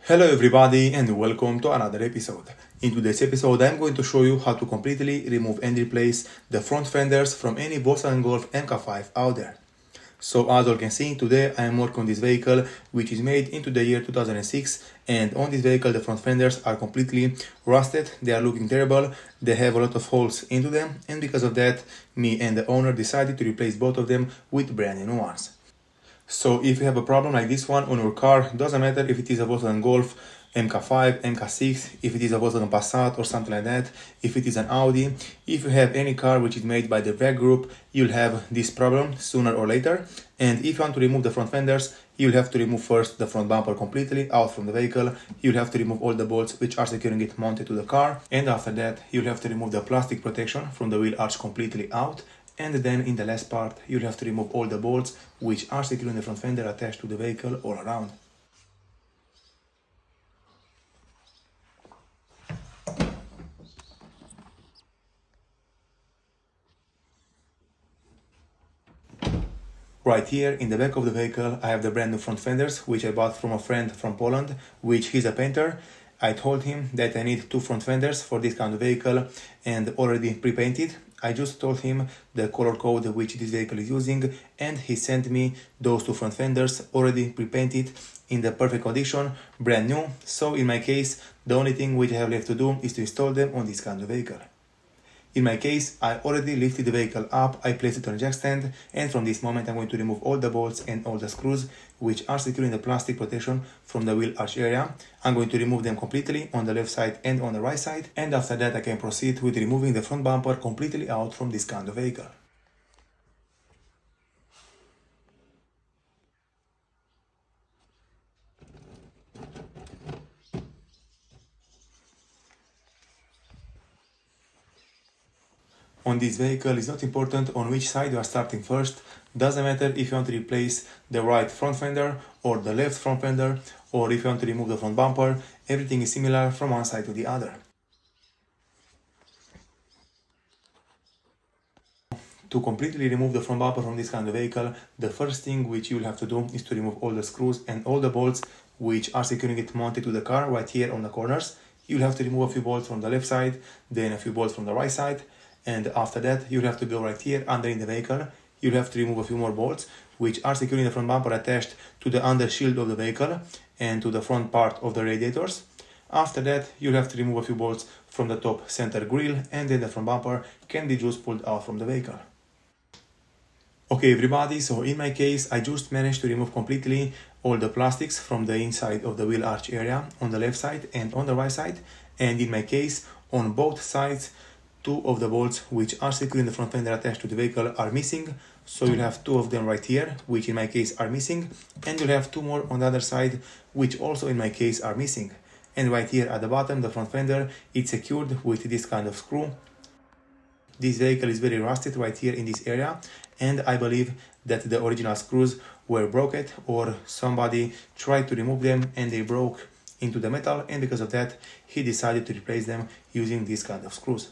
Hello everybody and welcome to another episode. In today's episode I'm going to show you how to completely remove and replace the front fenders from any VW GOLF MK5 out there. So as you can see, today I am working on this vehicle which is made into the year 2006, and on this vehicle the front fenders are completely rusted, they are looking terrible, they have a lot of holes into them, and because of that me and the owner decided to replace both of them with brand new ones. So if you have a problem like this one on your car, doesn't matter if it is a Volkswagen Golf MK5, MK6, if it is a Volkswagen Passat or something like that, if it is an Audi, if you have any car which is made by the VW group, you'll have this problem sooner or later. And if you want to remove the front fenders, you'll have to remove first the front bumper completely out from the vehicle. You'll have to remove all the bolts which are securing it mounted to the car. And after that, you'll have to remove the plastic protection from the wheel arch completely out. And then in the last part, you'll have to remove all the bolts which are securing the front fender attached to the vehicle all around. Right here in the back of the vehicle, I have the brand new front fenders which I bought from a friend from Poland, which he's a painter. I told him that I need two front fenders for this kind of vehicle and already pre-painted. I just told him the color code which this vehicle is using, and he sent me those two front fenders already pre-painted in the perfect condition, brand new. So in my case, the only thing which I have left to do is to install them on this kind of vehicle. In my case, I already lifted the vehicle up, I placed it on a jack stand, and from this moment I'm going to remove all the bolts and all the screws which are securing the plastic protection from the wheel arch area. I'm going to remove them completely on the left side and on the right side, and after that I can proceed with removing the front bumper completely out from this kind of vehicle. On this vehicle, it's not important on which side you are starting first. Doesn't matter if you want to replace the right front fender or the left front fender, or if you want to remove the front bumper, everything is similar from one side to the other. To completely remove the front bumper from this kind of vehicle, the first thing which you will have to do is to remove all the screws and all the bolts which are securing it mounted to the car right here on the corners. You'll have to remove a few bolts from the left side, then a few bolts from the right side, and after that you'll have to go right here underneath the vehicle. You'll have to remove a few more bolts which are securing the front bumper attached to the under shield of the vehicle and to the front part of the radiators. After that, you'll have to remove a few bolts from the top center grille, and then the front bumper can be just pulled out from the vehicle. Okay everybody, so in my case I just managed to remove completely all the plastics from the inside of the wheel arch area on the left side and on the right side, and in my case on both sides two of the bolts which are securing the front fender attached to the vehicle are missing. So you'll have two of them right here which in my case are missing, and you'll have two more on the other side which also in my case are missing. And right here at the bottom the front fender is secured with this kind of screw. This vehicle is very rusted right here in this area, and I believe that the original screws were broken or somebody tried to remove them and they broke into the metal, and because of that he decided to replace them using this kind of screws.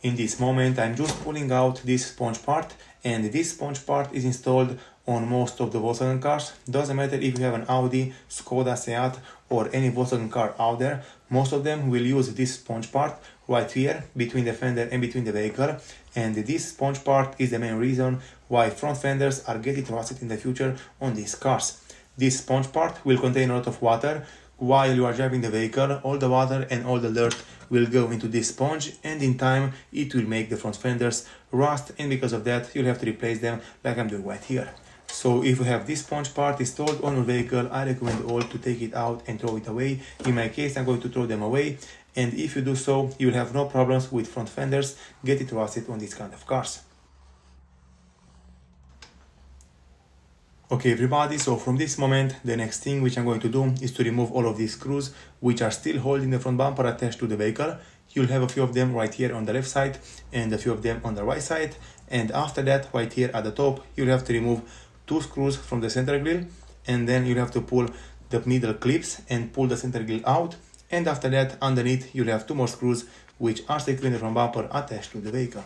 In this moment I'm just pulling out this sponge part, and this sponge part is installed on most of the Volkswagen cars. Doesn't matter if you have an Audi, Skoda, Seat or any Volkswagen car out there, most of them will use this sponge part right here between the fender and between the vehicle, and this sponge part is the main reason why front fenders are getting rusted in the future on these cars. This sponge part will contain a lot of water. While you are driving the vehicle, all the water and all the dirt will go into this sponge, and in time it will make the front fenders rust, and because of that you'll have to replace them like I'm doing right here. So if you have this sponge part installed on your vehicle, I recommend all to take it out and throw it away. In my case I'm going to throw them away, and if you do so you'll have no problems with front fenders getting rusted on these kind of cars. Okay everybody, so from this moment the next thing which I'm going to do is to remove all of these screws which are still holding the front bumper attached to the vehicle. You'll have a few of them right here on the left side and a few of them on the right side, and after that right here at the top you'll have to remove two screws from the center grille, and then you'll have to pull the middle clips and pull the center grille out, and after that underneath you'll have two more screws which are securing the front bumper attached to the vehicle.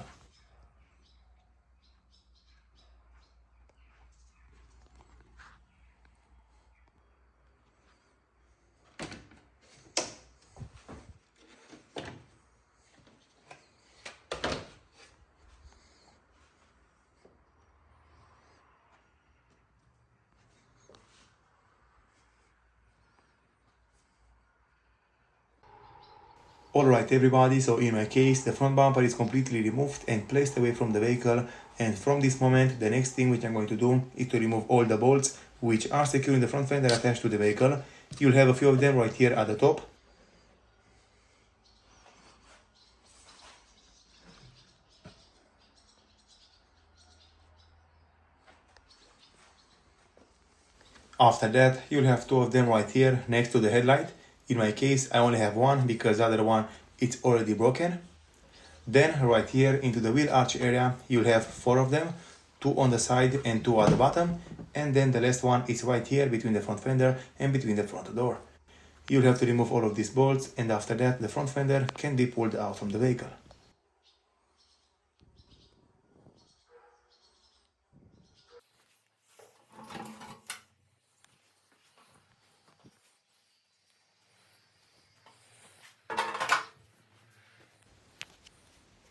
Alright everybody, so in my case the front bumper is completely removed and placed away from the vehicle, and from this moment the next thing which I'm going to do is to remove all the bolts which are securing the front fender attached to the vehicle. You'll have a few of them right here at the top. After that, you'll have two of them right here next to the headlight. In my case, I only have one because the other one it's already broken. Then right here into the wheel arch area, you'll have four of them, two on the side and two at the bottom. And then the last one is right here between the front fender and between the front door. You'll have to remove all of these bolts, and after that the front fender can be pulled out from the vehicle.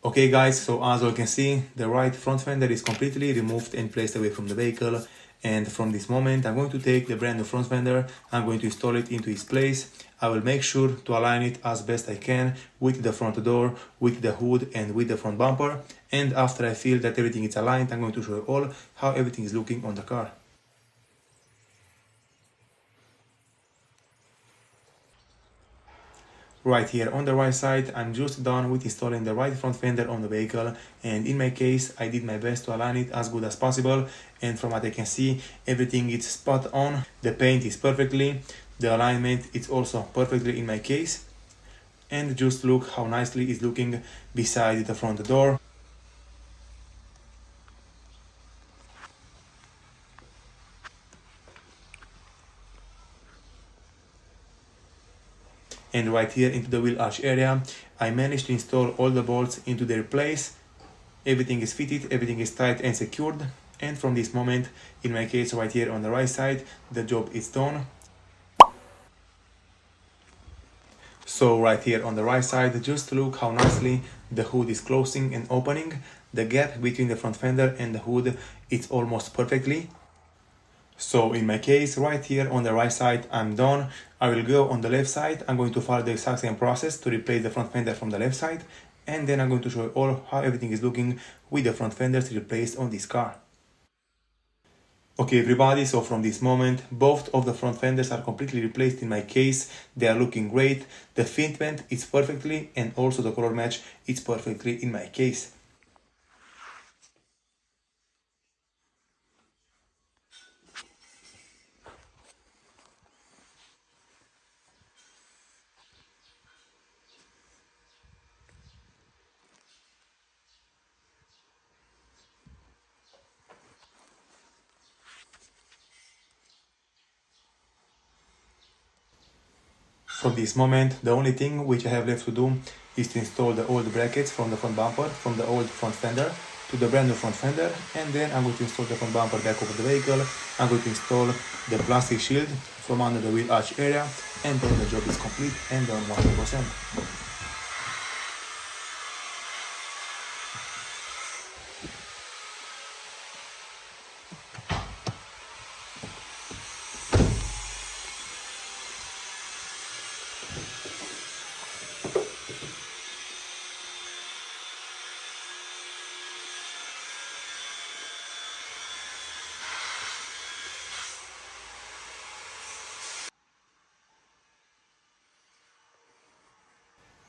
Okay guys, so as you can see, the right front fender is completely removed and placed away from the vehicle. And from this moment, I'm going to take the brand new front fender, I'm going to install it into its place. I will make sure to align it as best I can with the front door, with the hood and with the front bumper. And after I feel that everything is aligned, I'm going to show you all how everything is looking on the car. Right here on the right side, I'm just done with installing the right front fender on the vehicle, and in my case I did my best to align it as good as possible, and from what I can see everything is spot on. The paint is perfectly, the alignment is also perfectly in my case, and just look how nicely it's looking beside the front door. And right here into the wheel arch area, I managed to install all the bolts into their place. Everything is fitted, everything is tight and secured. And from this moment, in my case right here on the right side, the job is done. So right here on the right side, just look how nicely the hood is closing and opening. The gap between the front fender and the hood is almost perfectly. So in my case, right here on the right side, I'm done. I will go on the left side. I'm going to follow the exact same process to replace the front fender from the left side. And then I'm going to show you all how everything is looking with the front fenders replaced on this car. Okay everybody, so from this moment, both of the front fenders are completely replaced in my case. They are looking great. The fitment is perfectly, and also the color match is perfectly in my case. From this moment, the only thing which I have left to do is to install the old brackets from the front bumper, from the old front fender to the brand new front fender, and then I'm going to install the front bumper back over the vehicle. I'm going to install the plastic shield from under the wheel arch area, and then the job is complete and done 100%.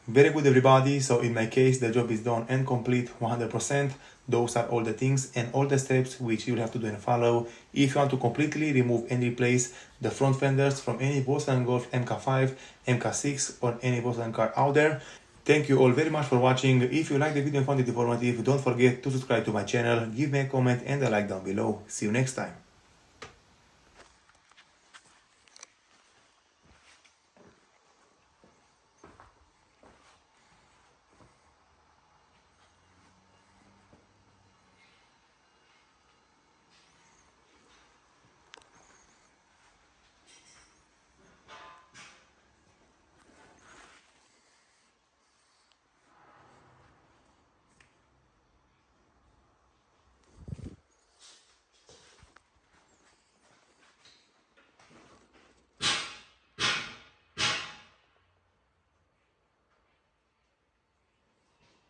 Very good everybody, so in my case the job is done and complete 100%. Those are all the things and all the steps which you'll have to do and follow if you want to completely remove and replace the front fenders from any VW GOLF MK5, MK6 or any Volkswagen car out there. Thank you all very much for watching. If you like the video and found it informative, don't forget to subscribe to my channel, give me a comment and a like down below. See you next time.